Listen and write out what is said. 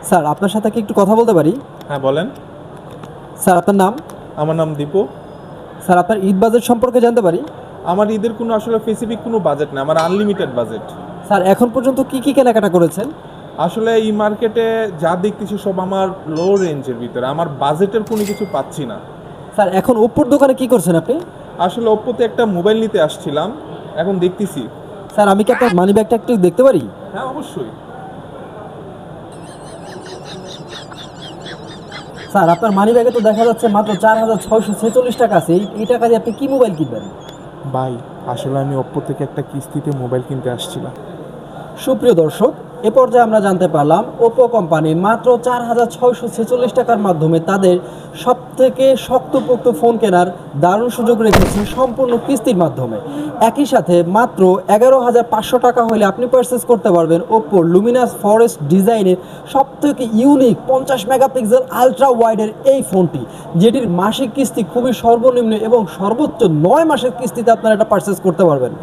Sir আপনার সাথে কি একটু কথা বলতে পারি? হ্যাঁ বলেন। স্যার আপনার নাম? আমার নাম দীপু। স্যার আপনার ঈদ বাজেট সম্পর্কে জানতে পারি? আমার ঈদের কোনো আসলে স্পেসিফিক কোনো বাজেট না, আমার আনলিমিটেড বাজেট। স্যার এখন পর্যন্ত কি কি কেনাকাটা করেছেন? আসলে এই মার্কেটে যা দেখতেছি সব আমার লো রেঞ্জের ভিতরে, আমার বাজেটের কোনো কিছু পাচ্ছি না। স্যার এখন ওপ্পোর দোকানে কি করছেন আপনি? আসলে ওপ্পোতে একটা মোবাইল নিতে আসছিলাম, এখন দেখতেছি। স্যার আমি কি আপনার মানি ব্যাগটা একটু দেখতে পারি? হ্যাঁ অবশ্যই। স্যার আপনার মানি ব্যাগে তো দেখা যাচ্ছে মাত্র 4,646 টাকা আছে। এই টাকা দিয়ে আপনি কি মোবাইল কিনবেন? ভাই আসলে আমি ওপ্পো থেকে একটা কিস্তিতে মোবাইল কিনতে আসছিলাম। সুপ্রিয় দর্শক, এ পর্যায়ে আমরা জানতে পারলাম ওপ্পো কোম্পানি মাত্র 4,646 টাকার মাধ্যমে তাদের সবথেকে শক্তপোক্ত ফোন কেনার দারুণ সুযোগ রেখেছে সম্পূর্ণ কিস্তির মাধ্যমে। একই সাথে মাত্র 11,500 টাকা হলে আপনি পারচেস করতে পারবেন ওপ্পোর লুমিনাস ফরেস্ট ডিজাইনের সবথেকে ইউনিক 50 মেগাপিক্সেল আলট্রা ওয়াইডের এই ফোনটি, যেটির মাসিক কিস্তি খুবই সর্বনিম্ন এবং সর্বোচ্চ 9 মাসের কিস্তিতে আপনারা এটা পারচেস করতে পারবেন।